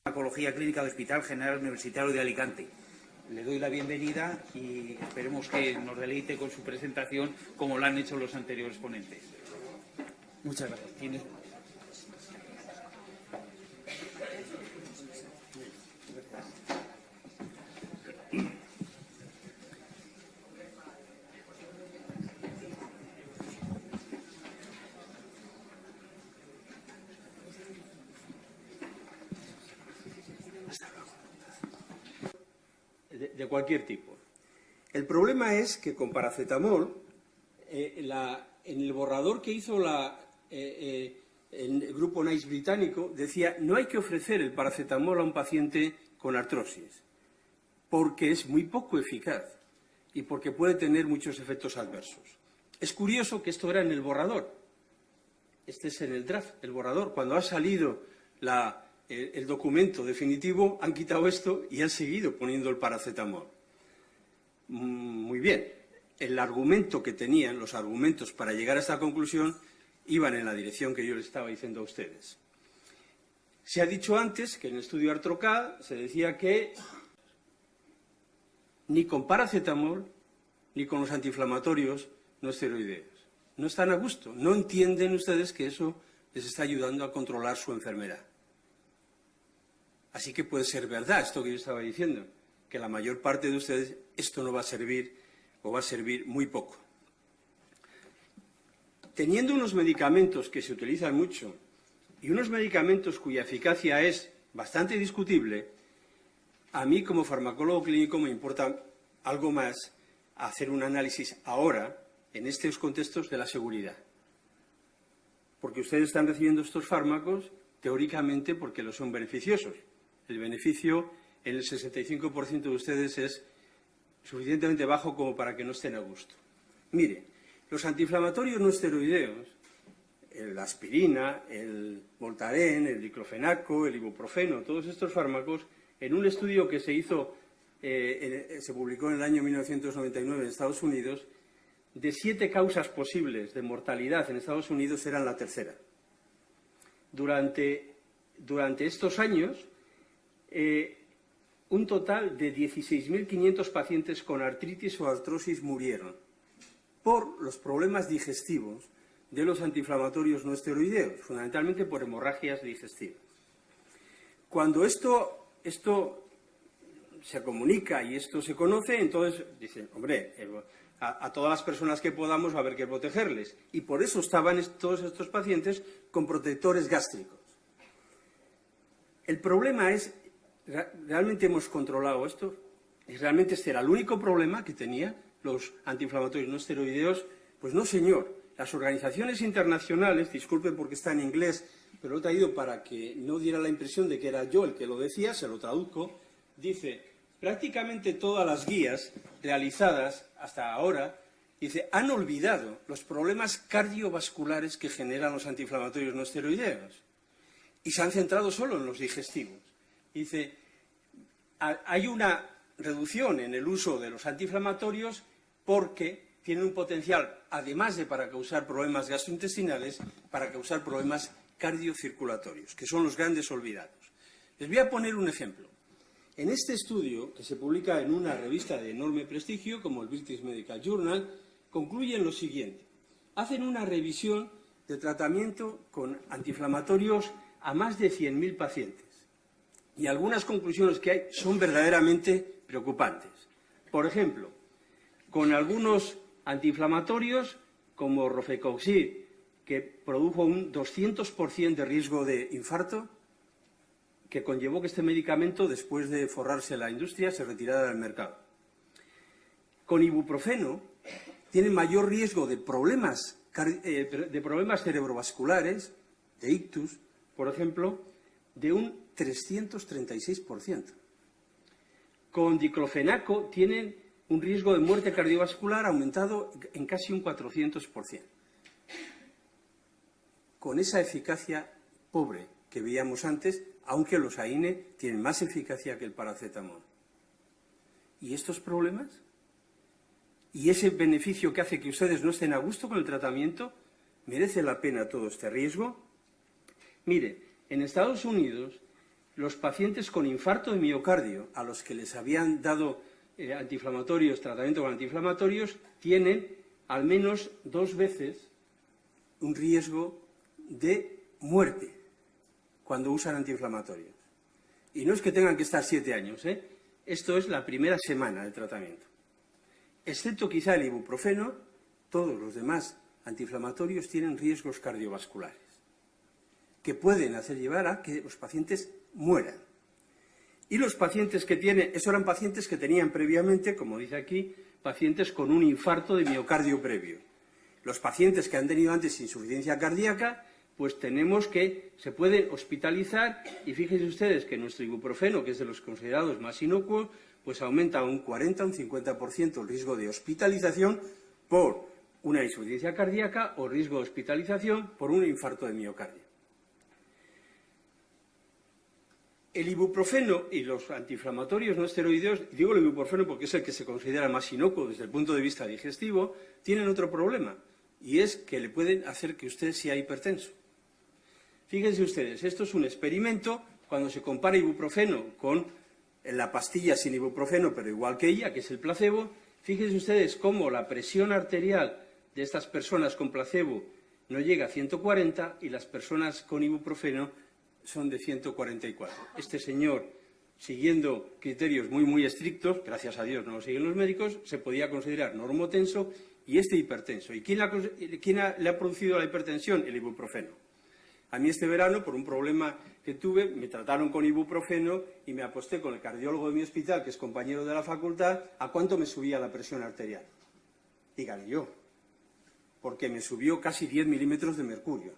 Farmacología Clínica del Hospital General Universitario de Alicante. Le doy la bienvenida y esperemos que nos deleite con su presentación como lo han hecho los anteriores ponentes. Muchas gracias. De cualquier tipo. El problema es que con paracetamol, en el borrador que hizo el grupo NICE británico, decía no hay que ofrecer el paracetamol a un paciente con artrosis, porque es muy poco eficaz y porque puede tener muchos efectos adversos. Es curioso que esto era en el borrador. Este es en el draft, el borrador. Cuando ha salido el documento definitivo, han quitado esto y han seguido poniendo el paracetamol. Muy bien. El argumento que tenían, los argumentos para llegar a esta conclusión, iban en la dirección que yo les estaba diciendo a ustedes. Se ha dicho antes que en el estudio Artroca se decía que ni con paracetamol ni con los antiinflamatorios no esteroideos no están a gusto. No entienden ustedes que eso les está ayudando a controlar su enfermedad. Así que puede ser verdad esto que yo estaba diciendo, que la mayor parte de ustedes esto no va a servir o va a servir muy poco. Teniendo unos medicamentos que se utilizan mucho y unos medicamentos cuya eficacia es bastante discutible, a mí como farmacólogo clínico me importa algo más hacer un análisis ahora, en estos contextos, de la seguridad. Porque ustedes están recibiendo estos fármacos teóricamente porque los son beneficiosos. El beneficio en el 65% de ustedes es suficientemente bajo como para que no estén a gusto. Mire, los antiinflamatorios no esteroideos, la aspirina, el Voltaren, el diclofenaco, el ibuprofeno, todos estos fármacos, en un estudio que se hizo, se publicó en el año 1999 en Estados Unidos, de 7 causas posibles de mortalidad en Estados Unidos eran la tercera. Durante estos años, un total de 16.500 pacientes con artritis o artrosis murieron por los problemas digestivos de los antiinflamatorios no esteroideos, fundamentalmente por hemorragias digestivas. Cuando esto se comunica y esto se conoce, entonces dicen, hombre, a todas las personas que podamos va a haber que protegerles. Y por eso estaban todos estos pacientes con protectores gástricos. El problema es, ¿realmente hemos controlado esto? ¿Y realmente este era el único problema que tenían los antiinflamatorios no esteroideos? Pues no, señor. Las organizaciones internacionales, disculpen porque está en inglés, pero lo he traído para que no diera la impresión de que era yo el que lo decía, se lo traduzco, dice, prácticamente todas las guías realizadas hasta ahora, dice, han olvidado los problemas cardiovasculares que generan los antiinflamatorios no esteroideos y se han centrado solo en los digestivos. Dice, hay una reducción en el uso de los antiinflamatorios porque tienen un potencial, además de para causar problemas gastrointestinales, para causar problemas cardiocirculatorios, que son los grandes olvidados. Les voy a poner un ejemplo. En este estudio, que se publica en una revista de enorme prestigio, como el British Medical Journal, concluyen lo siguiente. Hacen una revisión de tratamiento con antiinflamatorios a más de 100.000 pacientes. Y algunas conclusiones que hay son verdaderamente preocupantes. Por ejemplo, con algunos antiinflamatorios como Rofecoxib, que produjo un 200% de riesgo de infarto, que conllevó que este medicamento, después de forrarse la industria, se retirara del mercado. Con ibuprofeno, tiene mayor riesgo de problemas cerebrovasculares, de ictus, por ejemplo, de un 336%. Con diclofenaco tienen un riesgo de muerte cardiovascular aumentado en casi un 400%. Con esa eficacia pobre que veíamos antes, aunque los AINE tienen más eficacia que el paracetamol. ¿Y estos problemas? ¿Y ese beneficio que hace que ustedes no estén a gusto con el tratamiento? ¿Merece la pena todo este riesgo? Mire, en Estados Unidos los pacientes con infarto de miocardio, a los que les habían dado antiinflamatorios, tratamiento con antiinflamatorios, tienen al menos 2 veces un riesgo de muerte cuando usan antiinflamatorios. Y no es que tengan que estar 7 años, Esto es la primera semana de tratamiento. Excepto quizá el ibuprofeno, todos los demás antiinflamatorios tienen riesgos cardiovasculares que pueden hacer llevar a que los pacientes mueran. Y los pacientes que tienen, esos eran pacientes que tenían previamente, como dice aquí, pacientes con un infarto de miocardio previo. Los pacientes que han tenido antes insuficiencia cardíaca, pues tenemos que, se pueden hospitalizar, y fíjense ustedes que nuestro ibuprofeno, que es de los considerados más inocuos, pues aumenta un 40 o un 50% el riesgo de hospitalización por una insuficiencia cardíaca o riesgo de hospitalización por un infarto de miocardio. El ibuprofeno y los antiinflamatorios no esteroideos, digo el ibuprofeno porque es el que se considera más inocuo desde el punto de vista digestivo, tienen otro problema, y es que le pueden hacer que usted sea hipertenso. Fíjense ustedes, esto es un experimento, cuando se compara ibuprofeno con la pastilla sin ibuprofeno, pero igual que ella, que es el placebo, fíjense ustedes cómo la presión arterial de estas personas con placebo no llega a 140 y las personas con ibuprofeno son de 144. Este señor, siguiendo criterios muy estrictos, gracias a Dios no lo siguen los médicos, se podía considerar normotenso y este hipertenso. ¿Y quién le ha producido la hipertensión? El ibuprofeno. A mí este verano, por un problema que tuve, me trataron con ibuprofeno y me aposté con el cardiólogo de mi hospital, que es compañero de la facultad, a cuánto me subía la presión arterial. Dígale yo, porque me subió casi 10 milímetros de mercurio.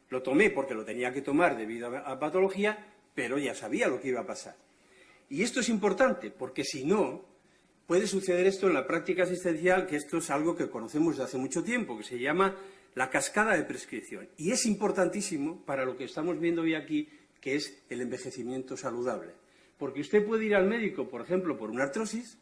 Lo tomé porque lo tenía que tomar debido a patología, pero ya sabía lo que iba a pasar. Y esto es importante, porque si no, puede suceder esto en la práctica asistencial, que esto es algo que conocemos desde hace mucho tiempo, que se llama la cascada de prescripción. Y es importantísimo para lo que estamos viendo hoy aquí, que es el envejecimiento saludable. Porque usted puede ir al médico, por ejemplo, por una artrosis,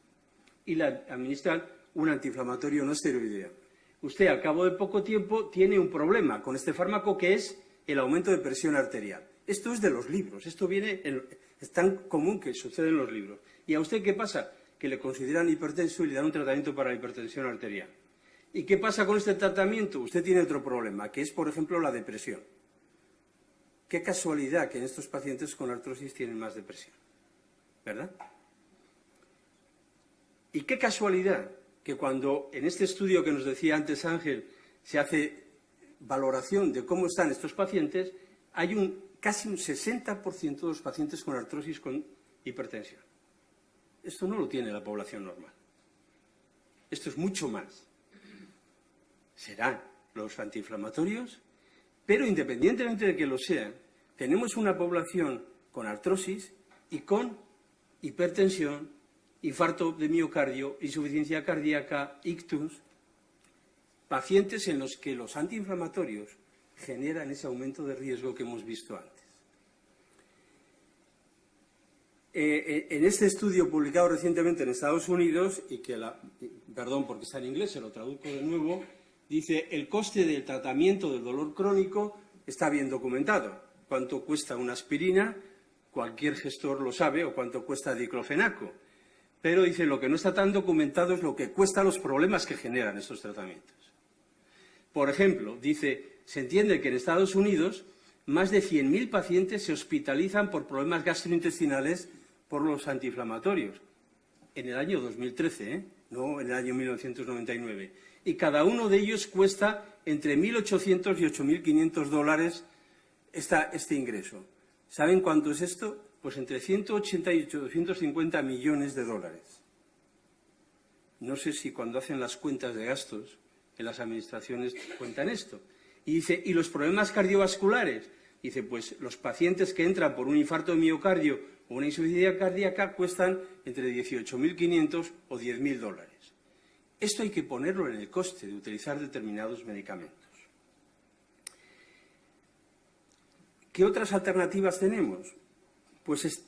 y le administran un antiinflamatorio no esteroideo. Usted, al cabo de poco tiempo, tiene un problema con este fármaco, que es el aumento de presión arterial. Esto es de los libros, esto es tan común que sucede en los libros. ¿Y a usted qué pasa? Que le consideran hipertenso y le dan un tratamiento para la hipertensión arterial. ¿Y qué pasa con este tratamiento? Usted tiene otro problema, que es, por ejemplo, la depresión. Qué casualidad que en estos pacientes con artrosis tienen más depresión, ¿verdad? Y qué casualidad que cuando en este estudio que nos decía antes Ángel se hace valoración de cómo están estos pacientes, hay casi un 60% de los pacientes con artrosis con hipertensión. Esto no lo tiene la población normal. Esto es mucho más. Serán los antiinflamatorios, pero independientemente de que lo sean, tenemos una población con artrosis y con hipertensión, infarto de miocardio, insuficiencia cardíaca, ictus, pacientes en los que los antiinflamatorios generan ese aumento de riesgo que hemos visto antes. En este estudio publicado recientemente en Estados Unidos, y que, perdón porque está en inglés, se lo traduzco de nuevo, dice: el coste del tratamiento del dolor crónico está bien documentado. ¿Cuánto cuesta una aspirina? Cualquier gestor lo sabe, o cuánto cuesta diclofenaco. Pero dice, lo que no está tan documentado es lo que cuesta los problemas que generan estos tratamientos. Por ejemplo, dice, se entiende que en Estados Unidos más de 100.000 pacientes se hospitalizan por problemas gastrointestinales por los antiinflamatorios. En el año 2013, no en el año 1999. Y cada uno de ellos cuesta entre $1.800 y $8.500 este ingreso. ¿Saben cuánto es esto? Pues entre 180 y 850 millones de dólares. No sé si cuando hacen las cuentas de gastos en las administraciones cuentan esto. Y dice, ¿y los problemas cardiovasculares? Dice, pues los pacientes que entran por un infarto de miocardio o una insuficiencia cardíaca cuestan entre 18.500 o $10.000. Esto hay que ponerlo en el coste de utilizar determinados medicamentos. ¿Qué otras alternativas tenemos? Pues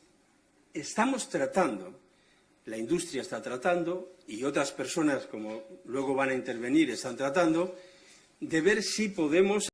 estamos tratando, la industria está tratando, y otras personas, como luego van a intervenir, están tratando, de ver si podemos